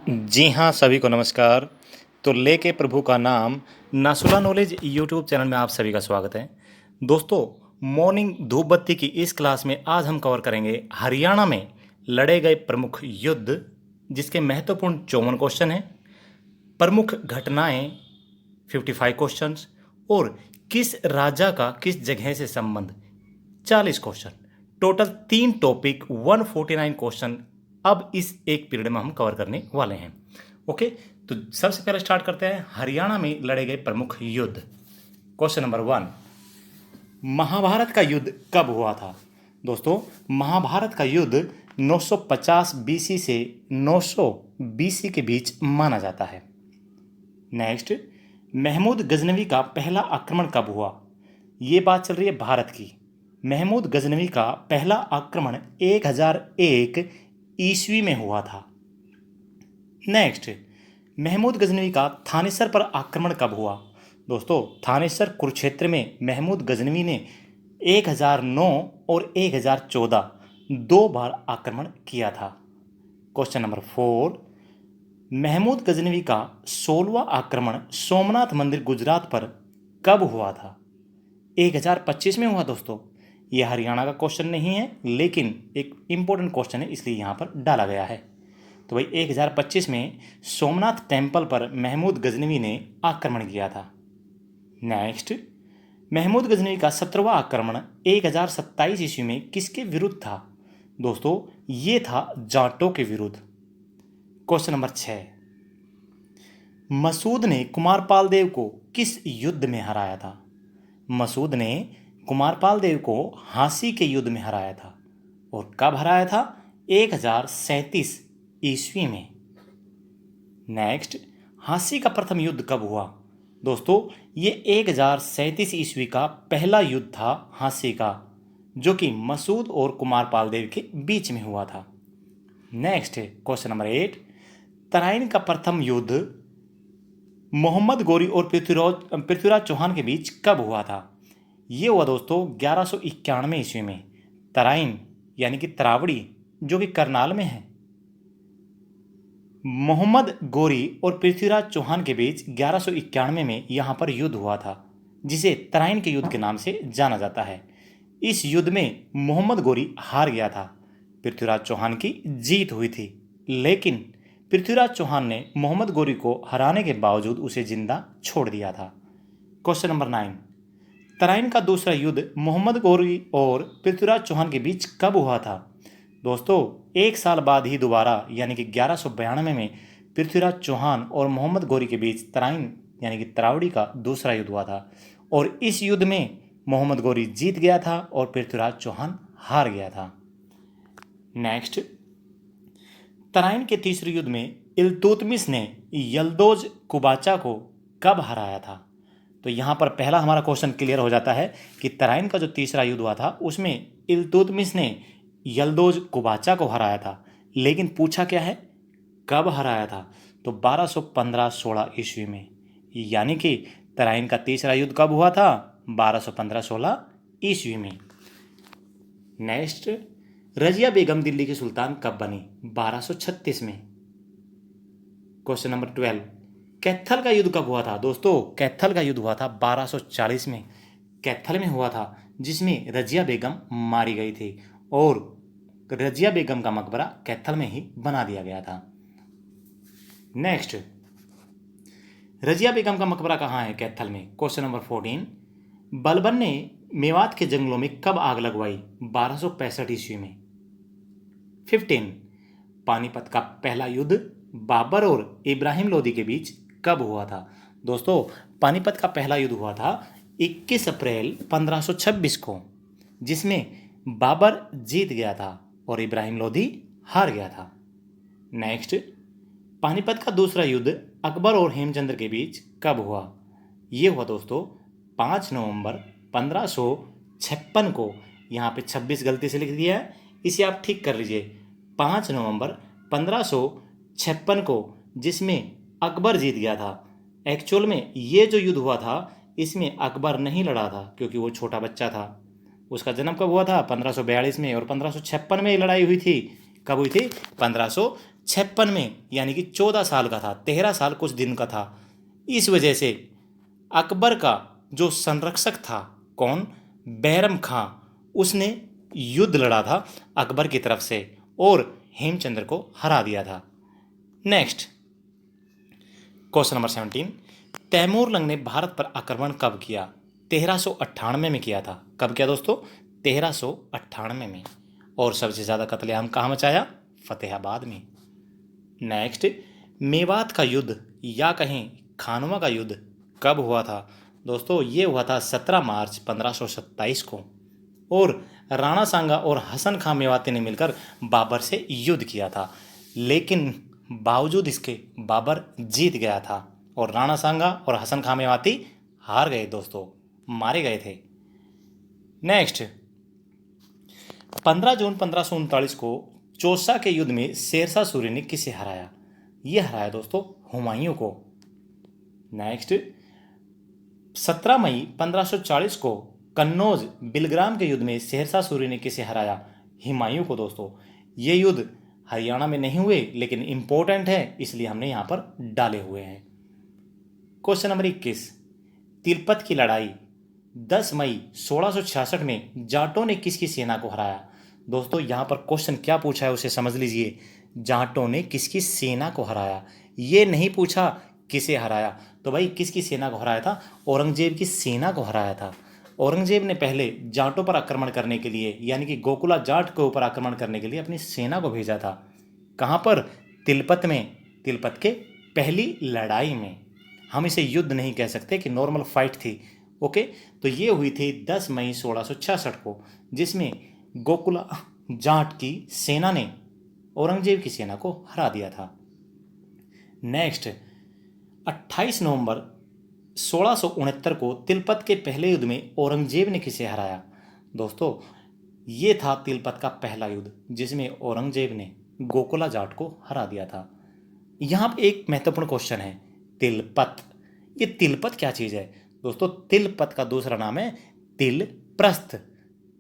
जी हाँ, सभी को नमस्कार। तो लेके प्रभु का नाम नासुला नॉलेज यूट्यूब चैनल में आप सभी का स्वागत है। दोस्तों, मॉर्निंग धूप बत्ती की इस क्लास में आज हम कवर करेंगे हरियाणा में लड़े गए प्रमुख युद्ध, जिसके महत्वपूर्ण 54 क्वेश्चन हैं, प्रमुख घटनाएं 55 क्वेश्चंस और किस राजा का किस जगह से संबंध 40 क्वेश्चन। टोटल 3 टॉपिक 149 क्वेश्चन अब इस एक पीरियड में हम कवर करने वाले हैं। ओके, तो सबसे पहले स्टार्ट करते हैं हरियाणा में लड़े गए प्रमुख युद्ध। क्वेश्चन नंबर 1, महाभारत का युद्ध कब हुआ था? दोस्तों, महाभारत का युद्ध 950 बीसी से 900 बीसी के बीच माना जाता है। नेक्स्ट, महमूद गजनवी का पहला आक्रमण कब हुआ? ये बात चल रही है भारत की। महमूद गजनवी का पहला आक्रमण 1001 ईस्वी में हुआ था। नेक्स्ट, महमूद गजनवी का थानेसर पर आक्रमण कब हुआ? दोस्तों, थानेसर कुरुक्षेत्र में महमूद गजनवी ने 1009 और 1014 दो बार आक्रमण किया था। क्वेश्चन नंबर 4, महमूद गजनवी का 16वां आक्रमण सोमनाथ मंदिर गुजरात पर कब हुआ था? 1025 में हुआ। दोस्तों, यह हरियाणा का क्वेश्चन नहीं है, लेकिन एक इंपॉर्टेंट क्वेश्चन है, इसलिए यहाँ पर डाला गया है। तो भाई 1025 में सोमनाथ टेम्पल पर महमूद गजनवी ने आक्रमण किया था। नेक्स्ट, महमूद गजनवी का 17वां आक्रमण 1027 ईस्वी में किसके विरुद्ध था? दोस्तों, ये था जाटों के विरुद्ध। क्वेश्चन नंबर 6, मसूद ने कुमारपाल देव को किस युद्ध में हराया था? मसूद ने कुमारपाल देव को हांसी के युद्ध में हराया था। और कब हराया था? 1037 ईस्वी में। नेक्स्ट, हांसी का प्रथम युद्ध कब हुआ? दोस्तों, ये 1037 ईस्वी का पहला युद्ध था हांसी का, जो कि मसूद और कुमारपाल देव के बीच में हुआ था। नेक्स्ट, क्वेश्चन नंबर 8, तराइन का प्रथम युद्ध मोहम्मद गौरी और पृथ्वीराज चौहान के बीच कब हुआ था? ये हुआ दोस्तों 1191 ईस्वी में। तराइन यानी कि तरावड़ी, जो कि करनाल में है, मोहम्मद गौरी और पृथ्वीराज चौहान के बीच 1191 में यहाँ पर युद्ध हुआ था, जिसे तराइन के युद्ध के नाम से जाना जाता है। इस युद्ध में मोहम्मद गौरी हार गया था, पृथ्वीराज चौहान की जीत हुई थी, लेकिन पृथ्वीराज चौहान ने मोहम्मद गौरी को हराने के बावजूद उसे जिंदा छोड़ दिया था। क्वेश्चन नंबर 9, तराइन का दूसरा युद्ध मोहम्मद गौरी और पृथ्वीराज चौहान के बीच कब हुआ था? दोस्तों, एक साल बाद ही दोबारा यानी कि 1192 में पृथ्वीराज चौहान और मोहम्मद गौरी के बीच तराइन यानी कि तरावड़ी का दूसरा युद्ध हुआ था। और इस युद्ध में मोहम्मद गौरी जीत गया था और पृथ्वीराज चौहान हार गया था। नेक्स्ट, तराइन के तीसरे युद्ध में इल्तुतमिश ने यल्दोज कुबाचा को कब हराया था? तो यहाँ पर पहला हमारा क्वेश्चन क्लियर हो जाता है कि तराइन का जो तीसरा युद्ध हुआ था उसमें इल्तुतमिश ने यल्दोज कुबाचा को हराया था, लेकिन पूछा क्या है, कब हराया था? तो 1215-16 ईस्वी में। यानी कि तराइन का तीसरा युद्ध कब हुआ था? 1215-16 ईस्वी में। नेक्स्ट, रजिया बेगम दिल्ली की सुल्तान कब बनी? 1236 में। क्वेश्चन नंबर 12, कैथल का युद्ध कब हुआ था? दोस्तों, कैथल का युद्ध हुआ था 1240 में। कैथल में हुआ था, जिसमें रजिया बेगम मारी गई थी और रजिया बेगम का मकबरा कैथल में ही बना दिया गया था। नेक्स्ट, रजिया बेगम का मकबरा कहाँ है? कैथल में। क्वेश्चन नंबर 14, बलबन ने मेवात के जंगलों में कब आग लगवाई? 1265 ईस्वी में। 15, पानीपत का पहला युद्ध बाबर और इब्राहिम लोदी के बीच कब हुआ था? दोस्तों, पानीपत का पहला युद्ध हुआ था 21 अप्रैल 1526 को, जिसमें बाबर जीत गया था और इब्राहिम लोदी हार गया था। नेक्स्ट, पानीपत का दूसरा युद्ध अकबर और हेमचंद्र के बीच कब हुआ? ये हुआ दोस्तों 5 नवंबर 1556 को। यहाँ पे 26 गलती से लिख दिया है, इसे आप ठीक कर लीजिए। 5 नवंबर 1556 को, जिसमें अकबर जीत गया था। एक्चुअल में ये जो युद्ध हुआ था, इसमें अकबर नहीं लड़ा था, क्योंकि वो छोटा बच्चा था। उसका जन्म कब हुआ था? 1542 में। और 1556 में लड़ाई हुई थी। कब हुई थी? 56 में यानी कि 14 साल का था, 13 साल कुछ दिन का था। इस वजह से अकबर का जो संरक्षक था, कौन, बैरम खां, उसने युद्ध लड़ा था अकबर की तरफ से और हेमचंद्र को हरा दिया था। Next question number 17, Timur Lang ने भारत पर आक्रमण कब किया? 1398 में किया था। कब किया दोस्तों? 1398 में। और सबसे ज़्यादा कत्लेआम कहाँ मचाया? फतेहाबाद में। नेक्स्ट, मेवात का युद्ध या कहें खानवा का युद्ध कब हुआ था? दोस्तों ये हुआ था 17 मार्च 1527 को, और राणा सांगा और हसन खां मेवाती ने मिलकर बाबर से युद्ध किया था, लेकिन बावजूद इसके बाबर जीत गया था और राणा सांगा और हसन खां मेवाती हार गए दोस्तों, मारे गए थे। नेक्स्ट, 15 जून 1539 को चौसा के युद्ध में शेरशाह सूरी ने किसे हराया? ये हराया दोस्तों हुमायूं को। नेक्स्ट, 17 मई 1540 को कन्नौज बिलग्राम के युद्ध में शेरशाह सूरी ने किसे हराया? हुमायूं को दोस्तों। ये युद्ध हरियाणा में नहीं हुए लेकिन इंपॉर्टेंट है, इसलिए हमने यहाँ पर डाले हुए हैं। क्वेश्चन नंबर 21, तिलपत की लड़ाई 10 मई 1666 में जाटों ने किसकी सेना को हराया? दोस्तों यहाँ पर क्वेश्चन क्या पूछा है उसे समझ लीजिए। जाटों ने किसकी सेना को हराया, ये नहीं पूछा किसे हराया। तो भाई किसकी सेना को हराया था? औरंगजेब की सेना को हराया था। औरंगजेब ने पहले जाटों पर आक्रमण करने के लिए, यानी कि गोकुला जाट के ऊपर आक्रमण करने के लिए अपनी सेना को भेजा था। कहाँ पर? तिलपत में, तिलपत के पहली लड़ाई में। हम इसे युद्ध नहीं कह सकते कि नॉर्मल फाइट थी। ओके, तो ये हुई थी 10 मई 1666 को, जिसमें गोकुला जाट की सेना ने औरंगजेब की सेना को हरा दिया था। नेक्स्ट, 28 नवंबर 1669 को तिलपत के पहले युद्ध में औरंगजेब ने किसे हराया? दोस्तों ये था तिलपत का पहला युद्ध जिसमें औरंगजेब ने गोकुला जाट को हरा दिया था। यहाँ पर एक महत्वपूर्ण क्वेश्चन है, तिलपत, ये तिलपत क्या चीज़ है? दोस्तों तिलपत का दूसरा नाम है तिलप्रस्थ,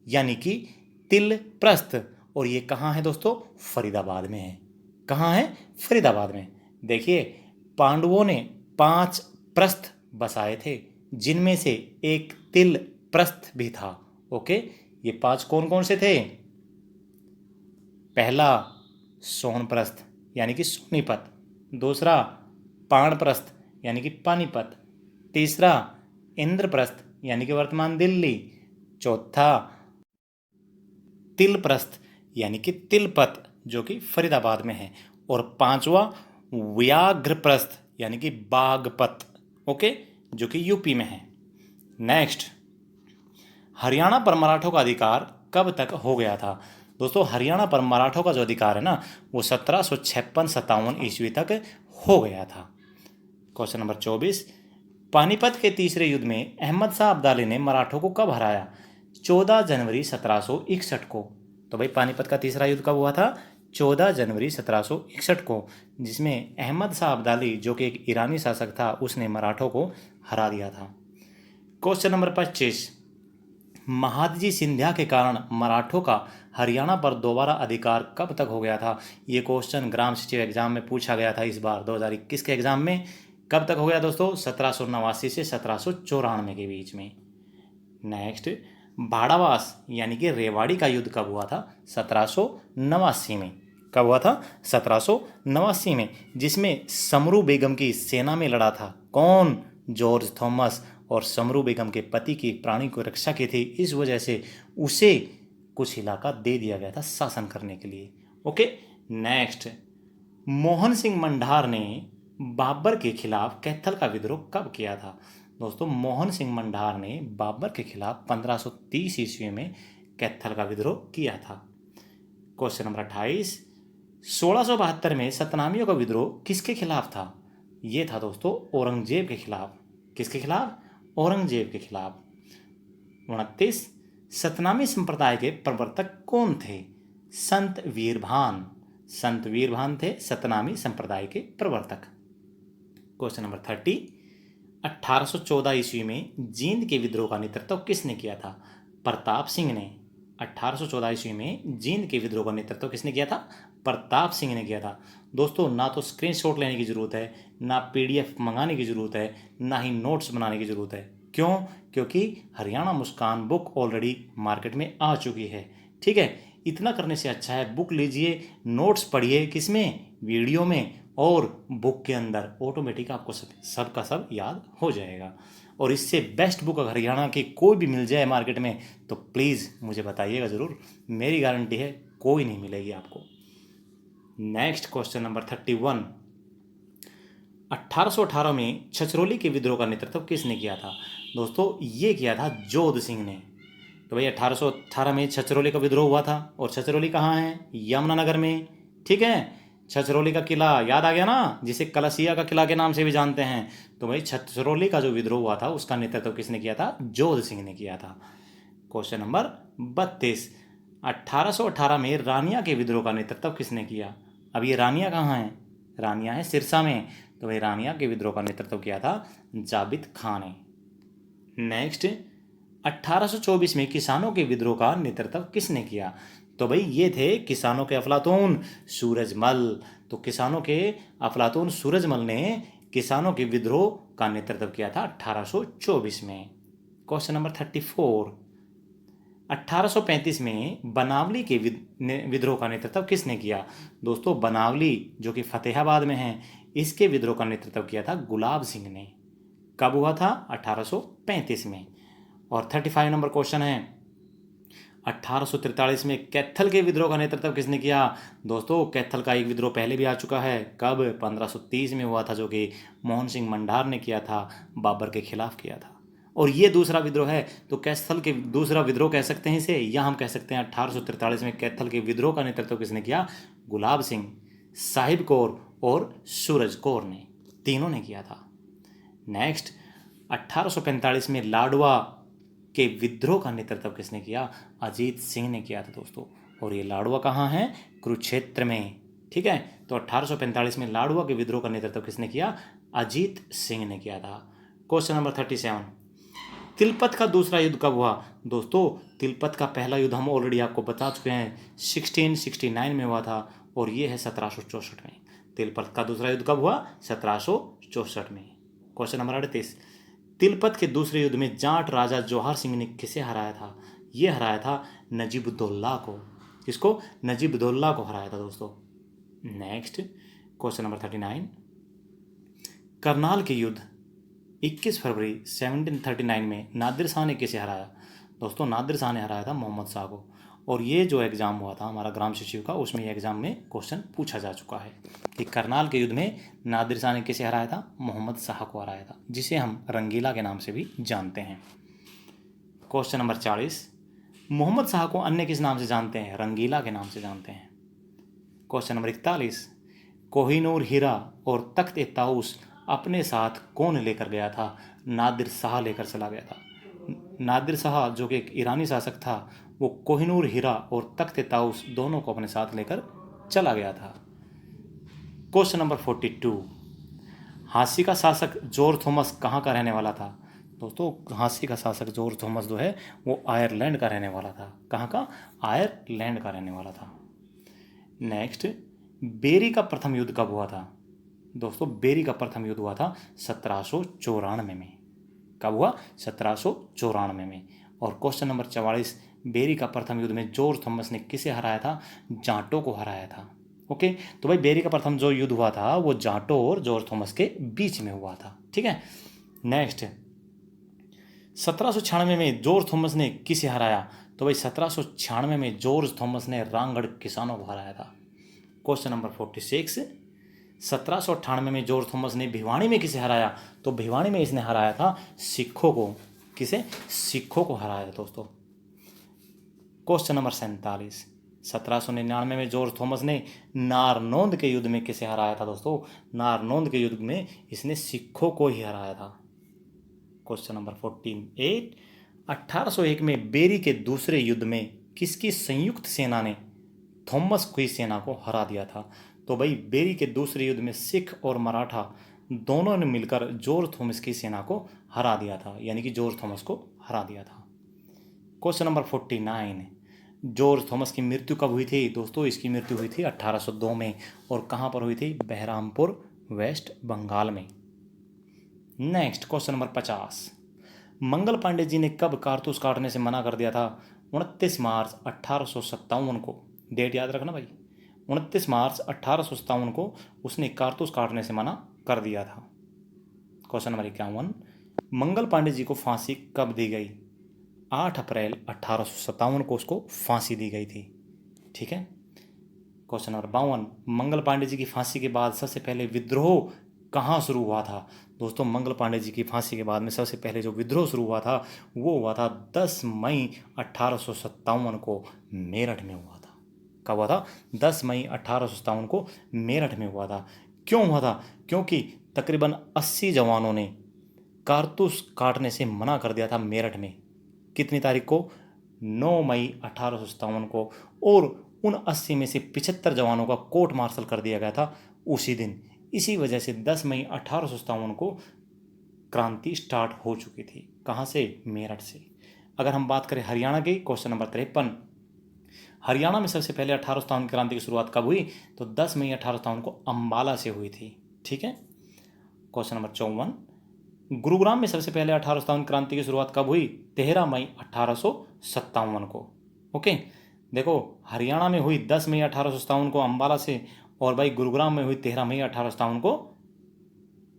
यानी कि तिलप्रस्थ, और ये कहाँ है दोस्तों? फरीदाबाद में है। कहाँ है? फरीदाबाद में। देखिए, पांडवों ने 5 प्रस्थ बसाए थे, जिनमें से एक तिलप्रस्थ भी था। ओके, ये 5 कौन कौन से थे? पहला सोनप्रस्थ यानी कि सोनीपत, दूसरा पाणप्रस्थ यानी कि पानीपत, तीसरा इंद्रप्रस्थ यानी कि वर्तमान दिल्ली, चौथा तिलप्रस्थ यानी कि तिलपत जो कि फरीदाबाद में है, और पांचवा व्याघ्रप्रस्थ यानी कि बागपत, ओके, जो कि यूपी में है। नेक्स्ट, हरियाणा पर मराठों का अधिकार कब तक हो गया था? दोस्तों हरियाणा पर मराठों का जो अधिकार है ना, वो 1756-57 ईस्वी तक हो गया था। क्वेश्चन नंबर 24, पानीपत के तीसरे युद्ध में अहमद शाह अब्दाली ने मराठों को कब हराया? 14 जनवरी 1761 को। तो भाई पानीपत का तीसरा युद्ध कब हुआ था? 14 जनवरी 1761 को, जिसमें अहमद शाह अब्दाली जो कि एक ईरानी शासक था, उसने मराठों को हरा दिया था। क्वेश्चन नंबर 25, महादजी सिंधिया के कारण मराठों का हरियाणा पर दोबारा अधिकार कब तक हो गया था? ये क्वेश्चन ग्राम सचिव एग्जाम में पूछा गया था इस बार 2021 के एग्जाम में। कब तक हो गया दोस्तों? 1789 से 1794 के बीच में। नेक्स्ट, भाड़ावास यानी कि रेवाड़ी का युद्ध कब हुआ था? 1789 में। कब हुआ था? 1789 में, जिसमें समरू बेगम की सेना में लड़ा था कौन? जॉर्ज थॉमस, और समरू बेगम के पति की प्राणी को रक्षा की थी, इस वजह से उसे कुछ इलाका दे दिया गया था शासन करने के लिए। ओके, नेक्स्ट, मोहन सिंह मंडार ने बाबर के खिलाफ कैथल का विद्रोह कब किया था? दोस्तों मोहन सिंह मंडार ने बाबर के खिलाफ 1530 ईस्वी में कैथल का विद्रोह किया था। क्वेश्चन नंबर 28, 1672 में सतनामियों का विद्रोह किसके खिलाफ था? ये था दोस्तों औरंगजेब के खिलाफ। किसके खिलाफ? औरंगजेब के खिलाफ। 29, सतनामी संप्रदाय के प्रवर्तक कौन थे? संत वीरभान। संत वीरभान थे सतनामी संप्रदाय के प्रवर्तक। क्वेश्चन नंबर 30, 1814 ईस्वी में जींद के विद्रोह का नेतृत्व किसने किया था? प्रताप सिंह ने। 1814 ईस्वी में जींद के विद्रोह का नेतृत्व किसने किया था? प्रताप सिंह ने किया था। दोस्तों ना तो स्क्रीनशॉट लेने की ज़रूरत है, ना पीडीएफ मंगाने की ज़रूरत है, ना ही नोट्स बनाने की ज़रूरत है। क्यों? क्योंकि हरियाणा मुस्कान बुक ऑलरेडी मार्केट में आ चुकी है। ठीक है, इतना करने से अच्छा है बुक लीजिए, नोट्स पढ़िए, किसमें? वीडियो में, और बुक के अंदर ऑटोमेटिक आपको सब का सब याद हो जाएगा। और इससे बेस्ट बुक अगर हरियाणा की कोई भी मिल जाए मार्केट में तो प्लीज़ मुझे बताइएगा ज़रूर, मेरी गारंटी है कोई नहीं मिलेगी आपको। Next question number 31। 1818 में छछरौली के विद्रोह का नेतृत्व किसने किया था? दोस्तों ये किया था जोध सिंह ने। तो भाई 1818 में छछरौली का विद्रोह हुआ था, और छछरौली कहाँ है? यमुनानगर में। ठीक है, छछरौली का किला याद आ गया ना, जिसे कलसिया का किला के नाम से भी जानते हैं। तो भाई छछरौली का जो विद्रोह हुआ था उसका नेतृत्व किसने किया था? जोध सिंह ने किया था। Question number 32। 1818 में रानिया के विद्रोह का नेतृत्व किसने किया? अब ये रानिया कहाँ है? रानिया है सिरसा में। तो भाई रानिया के विद्रोह का नेतृत्व किया था जाबित खां ने। नेक्स्ट, 1824 में किसानों के विद्रोह का नेतृत्व किसने किया? तो भाई ये थे किसानों के अफलातून सूरजमल। तो किसानों के अफलातून सूरजमल ने किसानों के विद्रोह का नेतृत्व किया था 1824 में। Question number 34। 1835 में बनावली के विद्रोह का नेतृत्व किसने किया? दोस्तों बनावली जो कि फतेहाबाद में है, इसके विद्रोह का नेतृत्व किया था गुलाब सिंह ने। कब हुआ था? 1835 में। और 35 नंबर क्वेश्चन है, 1843 में कैथल के विद्रोह का नेतृत्व किसने किया? दोस्तों कैथल का एक विद्रोह पहले भी आ चुका है। कब? 1530 में हुआ था, जो कि मोहन सिंह मंडार ने किया था, बाबर के खिलाफ किया था। और ये दूसरा विद्रोह है, तो कैथल के दूसरा विद्रोह कह सकते हैं इसे, या हम कह सकते हैं 1843 में कैथल के विद्रोह का नेतृत्व किसने किया? गुलाब सिंह, साहिब कौर और सूरज कौर ने, तीनों ने किया था। नेक्स्ट, 1845 में लाडवा के विद्रोह का नेतृत्व किसने किया? अजीत सिंह ने किया था दोस्तों। और ये लाडवा कहाँ है? कुरुक्षेत्र में। ठीक है, तो 1845 में लाडवा के विद्रोह का नेतृत्व किसने किया? अजीत सिंह ने किया था। Question number 37। तिलपत का दूसरा युद्ध कब हुआ? दोस्तों तिलपत का पहला युद्ध हम ऑलरेडी आपको बता चुके हैं, 1669 में हुआ था, और ये है 1764 में। तिलपत का दूसरा युद्ध कब हुआ? 1764 में। Question number 38। तिलपत के दूसरे युद्ध में जाट राजा जौहर सिंह ने किसे हराया था? ये हराया था नजीबुद्दौला को। किसको? नजीबुद्दौला को हराया था दोस्तों। Next, question number 39। करनाल के युद्ध 21 फरवरी 1739 में नादिर शाह ने किसे हराया? दोस्तों नादिर शाह ने हराया था मोहम्मद शाह को। और ये जो एग्ज़ाम हुआ था हमारा ग्राम सचिव का, उसमें एग्ज़ाम में क्वेश्चन पूछा जा चुका है कि करनाल के युद्ध में नादिर शाह ने किसे हराया था? मोहम्मद शाह को हराया था, जिसे हम रंगीला के नाम से भी जानते हैं। Question number 40। मोहम्मद शाह को अन्य किस नाम से जानते हैं? रंगीला के नाम से जानते हैं। Question number 41। कोहिनूर हीरा और तख्त ए ताऊस अपने साथ कौन लेकर गया था? नादिर शाह लेकर चला गया था। नादिर शाह जो कि एक ईरानी शासक था, वो कोहिनूर हीरा और तख्त ए ताऊस दोनों को अपने साथ लेकर चला गया था। Question number 42। हांसी का शासक जॉर्ज थॉमस कहाँ का रहने वाला था? दोस्तों हांसी का शासक जॉर्ज थॉमस जो है वो आयरलैंड का रहने वाला था। कहाँ का? आयरलैंड का रहने वाला था। नेक्स्ट, बेरी का प्रथम युद्ध कब हुआ था? दोस्तों बेरी का प्रथम युद्ध हुआ था 1794 में। कब हुआ? 1794 में। और क्वेश्चन नंबर 44। बेरी का प्रथम युद्ध में जॉर्ज थॉमस ने किसे हराया था? जाटों को हराया था। ओके, तो भाई बेरी का प्रथम जो युद्ध हुआ था वो जाटों और जॉर्ज थॉमस के बीच में हुआ था। ठीक है, नेक्स्ट, 1796 में जॉर्ज थॉमस ने किसे हराया? तो भाई 1796 में जॉर्ज थॉमस ने रामगढ़ किसानों को हराया था। Question number 46। 1798 में जॉर्ज थॉमस ने भिवानी में किसे हराया? तो भिवानी में इसने हराया था सिखों को। किसे? सिखों को हराया था दोस्तों। Question number 47। 1799 में जॉर्ज थॉमस ने नारनौंद के युद्ध में किसे हराया था? दोस्तों नारनौंद के युद्ध में इसने सिखों को ही हराया था। Question number 48। 1801 में बेरी के दूसरे युद्ध में किसकी संयुक्त सेना ने थॉमस की सेना को हरा दिया था? तो भाई बेरी के दूसरे युद्ध में सिख और मराठा दोनों ने मिलकर जॉर्ज थॉमस की सेना को हरा दिया था, यानी कि जॉर्ज थॉमस को हरा दिया था। Question number 49। जॉर्ज थॉमस की मृत्यु कब हुई थी दोस्तों? इसकी मृत्यु हुई थी 1802 में। और कहाँ पर हुई थी? बहरामपुर, वेस्ट बंगाल में। Next question number 50। Mangal Pandey ji ने कब कारतूस काटने से मना कर दिया था? 29 मार्च 1857 को। डेट याद रखना भाई, 29 मार्च 1857 को उसने कारतूस काटने से मना कर दिया था। Question number 51। मंगल पांडे जी को फांसी कब दी गई? 8 अप्रैल 1857 को उसको फांसी दी गई थी। ठीक है। Question number 52। मंगल पांडे जी की फांसी के बाद सबसे पहले विद्रोह कहाँ शुरू हुआ था? दोस्तों मंगल पांडे जी की फांसी के बाद में सबसे पहले जो विद्रोह शुरू हुआ था वो हुआ था 10 मई 1857 को मेरठ में हुआ था। कब हुआ था? 10 मई 1857 को मेरठ में हुआ था। क्यों हुआ था? क्योंकि तकरीबन 80 जवानों ने कारतूस काटने से मना कर दिया था मेरठ में। कितनी तारीख को? 9 मई 1857 को। और उन 80 में से 75 जवानों का कोर्ट मार्शल कर दिया गया था उसी दिन। इसी वजह से 10 मई 1857 को क्रांति स्टार्ट हो चुकी थी। कहाँ से? मेरठ से। अगर हम बात करें हरियाणा की, क्वेश्चन नंबर 53। हरियाणा में सबसे पहले 1857 क्रांति की शुरुआत कब हुई? तो 10 मई 1857 को अंबाला से हुई थी। ठीक है। Question number 54। गुरुग्राम में सबसे पहले 1857 क्रांति की शुरुआत कब हुई? 13 मई 1857 को। ओके। देखो हरियाणा में हुई 10 मई 1857 को अंबाला से, और भाई गुरुग्राम में हुई 13 मई 1857 को।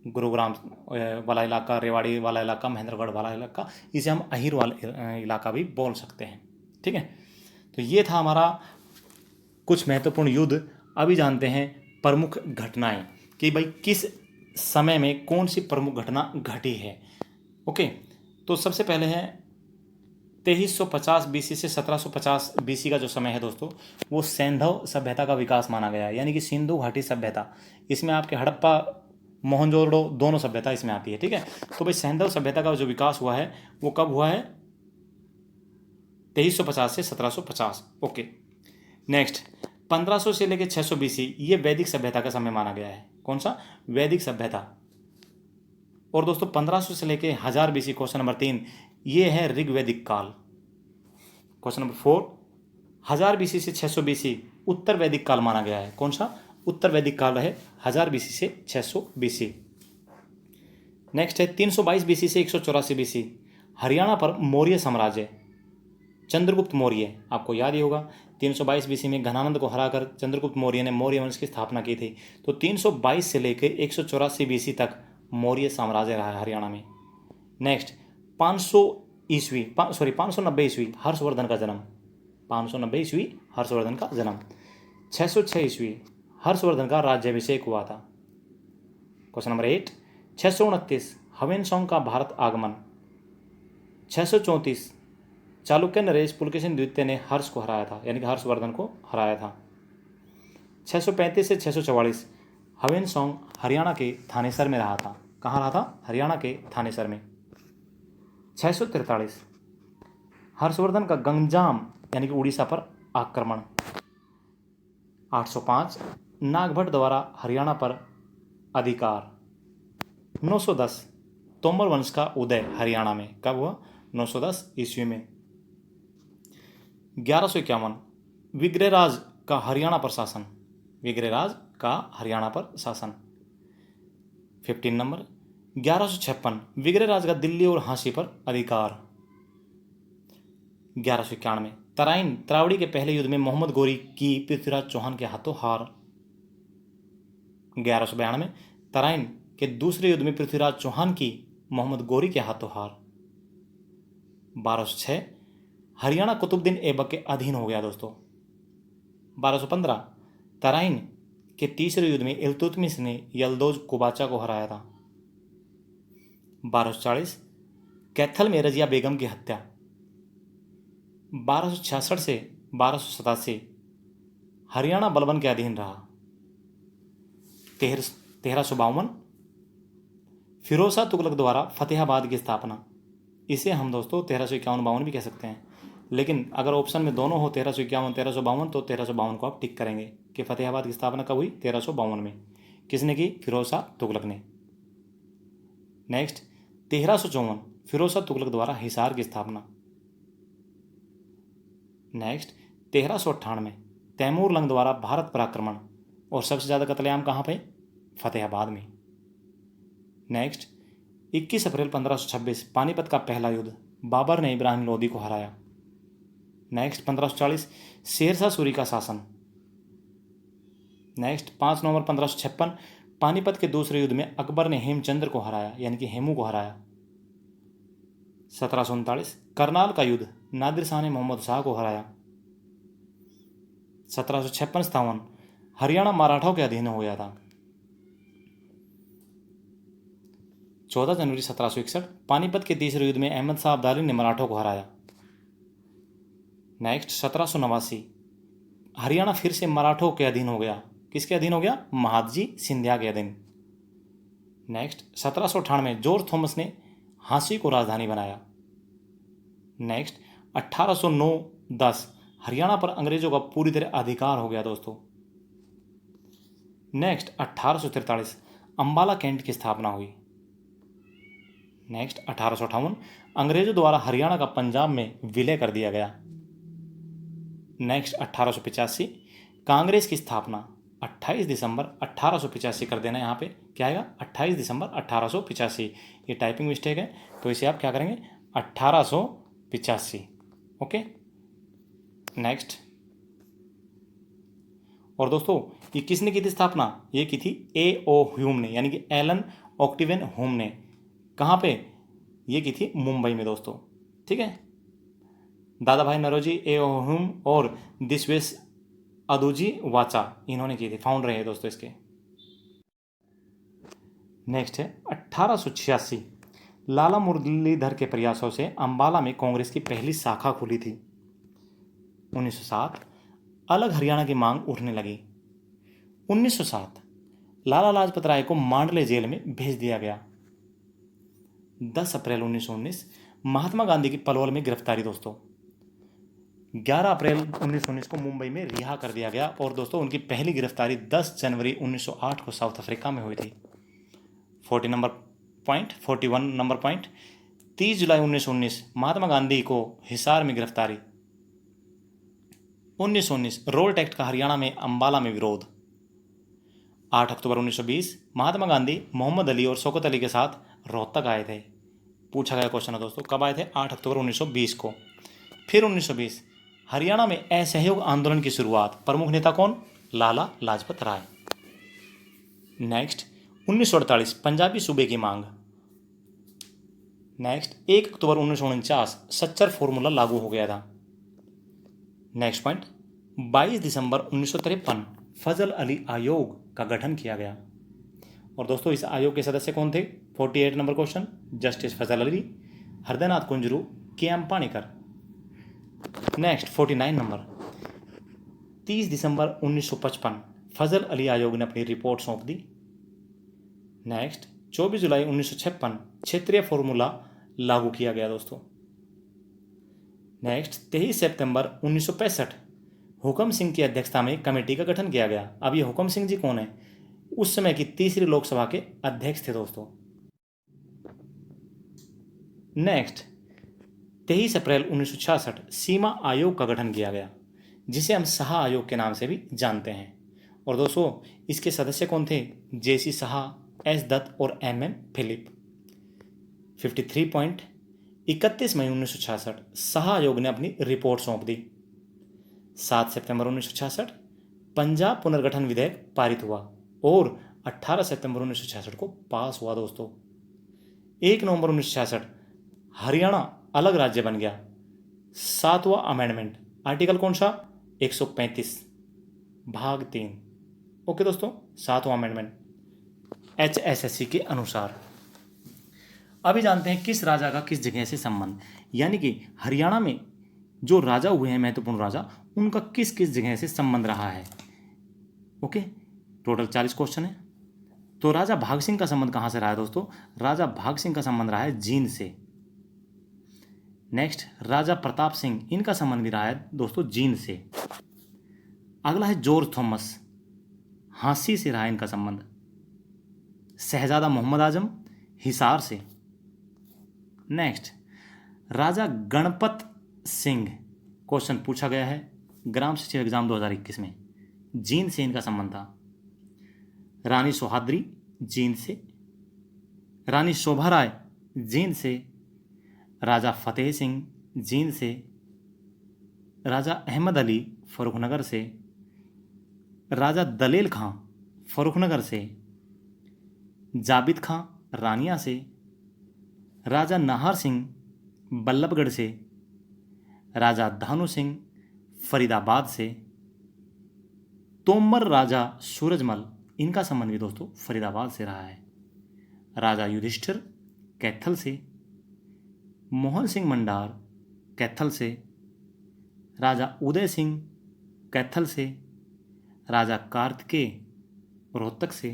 गुरुग्राम वाला इलाका, रेवाड़ी वाला इलाका, महेंद्रगढ़ वाला इलाका, इसे हम अहिर वाला इलाका भी बोल सकते हैं। ठीक है। तो ये था हमारा कुछ महत्वपूर्ण युद्ध। अभी जानते हैं प्रमुख घटनाएं कि भाई किस समय में कौन सी प्रमुख घटना घटी है। ओके। तो सबसे पहले है 2350 बीसी से 1750 बीसी का जो समय है दोस्तों, वो सैंधव सभ्यता का विकास माना गया है, यानी कि सिंधु घाटी सभ्यता। इसमें आपके हड़प्पा, मोहनजोदड़ो दोनों सभ्यता इसमें आती है। ठीक है। तो भाई सैंधव सभ्यता का जो विकास हुआ है वो कब हुआ है? 2350 से 1750। ओके। नेक्स्ट 1500 से लेकर 600 बीसी, ये वैदिक सभ्यता का समय माना गया है। कौन सा? वैदिक सभ्यता। और दोस्तों 1500 से लेकर 1000 बीसी, क्वेश्चन नंबर 3, ये है ऋग्वैदिक काल। क्वेश्चन नंबर 4, 1000 बीसी से 600 बीसी उत्तर वैदिक काल माना गया है। कौन सा? उत्तर वैदिक काल है 1000 बीसी से 600 बीसी। नेक्स्ट है 322 बीसी से 184 बीसी, हरियाणा पर मौर्य साम्राज्य, चंद्रगुप्त मौर्य। आपको याद ही होगा 322 बीसी में घनानंद को हराकर चंद्रगुप्त मौर्य ने मौर्य वंश की स्थापना की थी। तो 322 से लेकर 184 बीसी तक मौर्य साम्राज्य रहा है हरियाणा में। नेक्स्ट 590 ईस्वी हर्षवर्धन का जन्म। 590 ईस्वी हर्षवर्धन का जन्म। 606 ईस्वी हर्षवर्धन का राज्याभिषेक हुआ था। Question number 8। 629 हवेनसोंग का भारत आगमन। 634 चालुक्य नरेश पुलकेशिन द्वितीय ने हर्ष को हराया था, यानी कि हर्षवर्धन को हराया था। 635 से 644 हवेनसोंग हरियाणा के थानेसर में रहा था। कहाँ रहा था? हरियाणा के थानेसर में। 643 हर्षवर्धन का गंजाम यानी कि उड़ीसा पर आक्रमण। 805 नागभट्ट द्वारा हरियाणा पर अधिकार। 910 तोमर वंश का उदय हरियाणा में। कब हुआ? 910 ईस्वी में। 1151 विग्रहराज का हरियाणा पर शासन। विग्रहराज का हरियाणा पर शासन। 15 नंबर 1156 विग्रहराज का दिल्ली और झांसी पर अधिकार। 1191 तराइन त्रावड़ी के पहले युद्ध में मोहम्मद गोरी की पृथ्वीराज चौहान के हाथों हार। 1192 तराइन के दूसरे युद्ध में पृथ्वीराज चौहान की मोहम्मद गोरी के हाथों हार। 1206 हरियाणा कुतुबुद्दीन ऐबक के अधीन हो गया दोस्तों। 1215 तराइन के तीसरे युद्ध में इल्तुतमिश ने यल्दौज कुबाचा को हराया था। 1240 कैथल में रजिया बेगम की हत्या। 1266 से 1287 हरियाणा बलबन के अधीन रहा। 1352 फिरोजा तुगलक द्वारा फतेहाबाद की स्थापना। इसे हम दोस्तों 1351-52 भी कह सकते हैं, लेकिन अगर ऑप्शन में दोनों हो 1351 1352 तो 1352 को आप टिक करेंगे कि फतेहाबाद की स्थापना कब हुई? 1352 में। किसने की? फिरोजा तुगलक ने। नेक्स्ट 1354 फिरोजा तुगलक द्वारा हिसार की स्थापना। नेक्स्ट 1398 तैमूर लंग द्वारा भारत पर आक्रमण और सबसे ज़्यादा कत्लेआम कहाँ पे? फतेहाबाद में। नेक्स्ट 21 अप्रैल 1526 पानीपत का पहला युद्ध, बाबर ने इब्राहिम लोदी को हराया। नेक्स्ट 1540 शेरशाह सूरी का शासन। नेक्स्ट 5 नवंबर 1556 पानीपत के दूसरे युद्ध में अकबर ने हेमचंद्र को हराया, यानी कि हेमू को हराया। 1739 करनाल का युद्ध, नादिर शाह ने मोहम्मद शाह को हराया। 1756-57 हरियाणा मराठों के अधीन हो गया था। 14 जनवरी 1761 पानीपत के तीसरे युद्ध में अहमद शाह अब्दाली ने मराठों को हराया। नेक्स्ट 1789 हरियाणा फिर से मराठों के अधीन हो गया। किसके अधीन हो गया? महादजी सिंधिया के अधीन। नेक्स्ट 1798 जॉर्ज थॉमस ने झांसी को राजधानी बनाया। नेक्स्ट 1809-10 हरियाणा पर अंग्रेजों का पूरी तरह अधिकार हो गया दोस्तों। नेक्स्ट 1843 अंबाला कैंट की स्थापना हुई। नेक्स्ट 1858 अंग्रेजों द्वारा हरियाणा का पंजाब में विलय कर दिया गया। नेक्स्ट 1885 कांग्रेस की स्थापना 28 दिसंबर 1885 कर देना। यहाँ पे क्या आएगा? 28 दिसंबर 1885। ये टाइपिंग मिस्टेक है तो इसे आप क्या करेंगे? 1885। ओके। नेक्स्ट और दोस्तों ये किसने की थी स्थापना? ये की थी A.O. ह्यूम ने, यानी कि एलन ऑक्टिवियन ह्यूम ने। कहाँ पे? ये की थी मुंबई में दोस्तों। ठीक है। दादा भाई नरोजी, A.O. ह्यूम और दिसवेश अदुजी वाचा इन्होंने की थी, फाउंडर है दोस्तों इसके। नेक्स्ट है 1886 लाला मुरलीधर के प्रयासों से अंबाला में कांग्रेस की पहली शाखा खुली थी। 1907 अलग हरियाणा की मांग उठने लगी। 1907 लाला लाजपत राय को मांडले जेल में भेज दिया गया। 10 अप्रैल 1919 महात्मा गांधी की पलवल में गिरफ्तारी दोस्तों। 11 अप्रैल 1919 को मुंबई में रिहा कर दिया गया और दोस्तों उनकी पहली गिरफ्तारी 10 जनवरी 1908 को साउथ अफ्रीका में हुई थी। 41 नंबर पॉइंट 30 जुलाई 1919 महात्मा गांधी को हिसार में गिरफ्तारी। 1919 रोल्ट एक्ट का हरियाणा में अंबाला में विरोध। 8 अक्टूबर 1920 महात्मा गांधी मोहम्मद अली और शौकत अली के साथ रोहतक आए थे। पूछा गया क्वेश्चन है दोस्तों, कब आए थे? 8 अक्टूबर 1920 को। फिर 1920 हरियाणा में असहयोग आंदोलन की शुरुआत। प्रमुख नेता कौन? लाला लाजपत राय। नेक्स्ट 1948 पंजाबी सूबे की मांग। नेक्स्ट 1 अक्टूबर 1949 सच्चर फॉर्मूला लागू हो गया था। नेक्स्ट पॉइंट 22 दिसंबर 1953 फजल अली आयोग का गठन किया गया। और दोस्तों इस आयोग के सदस्य कौन थे? 48 number question justice Fazal Ali, Hridaynath Kunzru, K M. Panikkar. Next 49 number 30 दिसंबर 1955 फजल अली आयोग ने अपनी रिपोर्ट सौंप दी। नेक्स्ट 24 जुलाई 1956 क्षेत्रीय फॉर्मूला लागू किया गया दोस्तों। नेक्स्ट 23 सितंबर 1965 हुकम सिंह की अध्यक्षता में कमेटी का गठन किया गया। अब ये हुकम सिंह जी कौन है? उस समय की तीसरी लोकसभा के अध्यक्ष थे दोस्तों। नेक्स्ट 23 अप्रैल 1966 सीमा आयोग का गठन किया गया, जिसे हम शाह आयोग के नाम से भी जानते हैं। और दोस्तों इसके सदस्य कौन थे? J.C. शाह, S. दत्त और M.M. फिलिप। 53 पॉइंट 31 मई 1966 शाह आयोग ने अपनी रिपोर्ट सौंप दी। 7 सितंबर 1966 पंजाब पुनर्गठन विधेयक पारित हुआ और 18 सितंबर 1966 को पास हुआ दोस्तों। 1 नवंबर 1966 हरियाणा अलग राज्य बन गया। 7वां अमेंडमेंट, आर्टिकल कौन सा? 135 भाग 3। ओके दोस्तों, 7वां अमेंडमेंट HSSC के अनुसार। अभी जानते हैं किस राजा का किस जगह से संबंध, यानी कि हरियाणा में जो राजा हुए हैं महत्वपूर्ण राजा, उनका किस किस जगह से संबंध रहा है। ओके, टोटल 40 क्वेश्चन है। तो राजा भाग सिंह का संबंध कहां से रहा है दोस्तों? राजा भाग सिंह का संबंध रहा है जींद से। नेक्स्ट राजा प्रताप सिंह, इनका संबंध भी रहा है दोस्तों जींद से। अगला है जॉर्ज थॉमस, झांसी से रहा है इनका संबंध। शहजादा मोहम्मद आजम हिसार से। नेक्स्ट राजा गणपत सिंह, क्वेश्चन पूछा गया है ग्राम सचिव एग्जाम 2021 में। जींद से इनका संबंध था। रानी सोहाद्री जींद से, रानी शोभा राय जींद से, राजा फतेह सिंह जींद से, राजा अहमद अली फर्रुखनगर से, राजा दलेल खां फर्रुखनगर से, जाबिद खां रानिया से, राजा नाहर सिंह बल्लभगढ़ से, राजा धानु सिंह फरीदाबाद से, तोमर राजा सूरजमल, इनका संबंध भी दोस्तों फरीदाबाद से रहा है। राजा युधिष्ठिर कैथल से, मोहन सिंह मंडार कैथल से, राजा उदय सिंह कैथल से, राजा कार्तिकेय रोहतक से,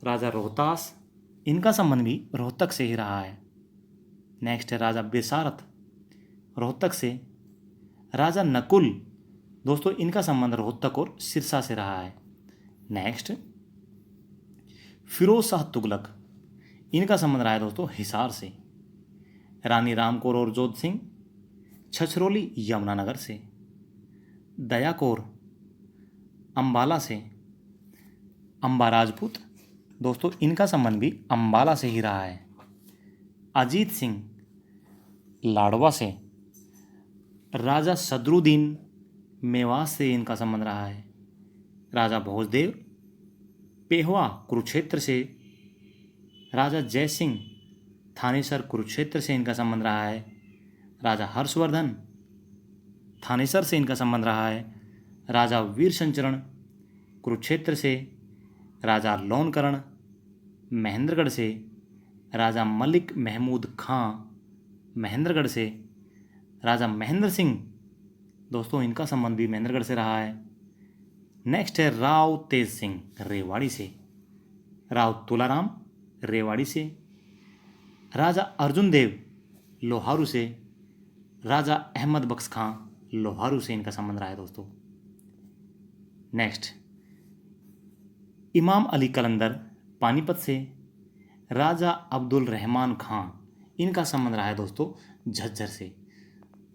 राजा रोहतास, इनका संबंध भी रोहतक से ही रहा है। नेक्स्ट है राजा बेसारथ रोहतक से, राजा नकुल, दोस्तों इनका संबंध रोहतक और सिरसा से रहा है। नेक्स्ट फिरोज शाह तुगलक, इनका संबंध रहा है दोस्तों हिसार से। रानी राम कौर और जोध सिंह छछरौली यमुनानगर से। दया कौर अंबाला से। अंबा राजपूत, दोस्तों इनका संबंध भी अंबाला से ही रहा है। अजीत सिंह लाडवा से। राजा सदरुद्दीन मेवात से इनका संबंध रहा है। राजा भोजदेव पेहवा कुरुक्षेत्र से। राजा जयसिंह थानेसर कुरुक्षेत्र से इनका संबंध रहा है। राजा हर्षवर्धन थानेसर से इनका संबंध रहा है। राजा वीर संचरण कुरुक्षेत्र से। राजा लोनकरण महेंद्रगढ़ से। राजा मलिक महमूद खां महेंद्रगढ़ से। राजा महेंद्र सिंह, दोस्तों इनका संबंध भी महेंद्रगढ़ से रहा है। नेक्स्ट है राव तेज सिंह रेवाड़ी से। राव तुलाराम रेवाड़ी से। राजा अर्जुन देव लोहारू से। राजा अहमद बख्श खां लोहारू से इनका संबंध रहा है दोस्तों। नेक्स्ट इमाम अली कलंदर पानीपत से। राजा अब्दुल रहमान खां, इनका संबंध रहा है दोस्तों झज्जर से।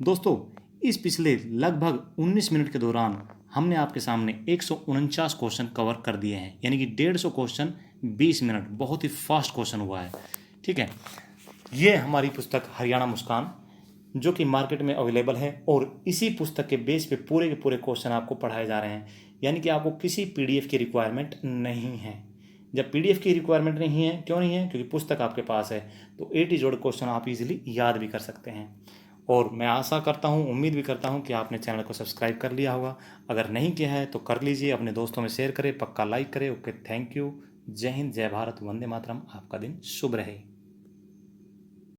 दोस्तों इस पिछले लगभग 19 मिनट के दौरान हमने आपके सामने 149 क्वेश्चन कवर कर दिए हैं, यानी कि 150 क्वेश्चन 20 मिनट, बहुत ही फास्ट क्वेश्चन हुआ है। ठीक है, ये हमारी पुस्तक हरियाणा मुस्कान जो कि मार्केट में अवेलेबल है और इसी पुस्तक के बेस पे पूरे के पूरे क्वेश्चन आपको पढ़ाए जा रहे हैं, यानी कि आपको किसी पीडीएफ की रिक्वायरमेंट नहीं है। जब पीडीएफ की रिक्वायरमेंट नहीं है, क्यों नहीं है? क्योंकि पुस्तक आपके पास है, तो ए टू जेड क्वेश्चन आप इजीली याद भी कर सकते हैं। और मैं आशा करता हूँ, उम्मीद भी करता हूँ कि आपने चैनल को सब्सक्राइब कर लिया होगा। अगर नहीं किया है तो कर लीजिए, अपने दोस्तों में शेयर करें, पक्का लाइक करें। Okay, thank you. जय हिंद, जय भारत, वंदे मातरम। आपका दिन शुभ रहे।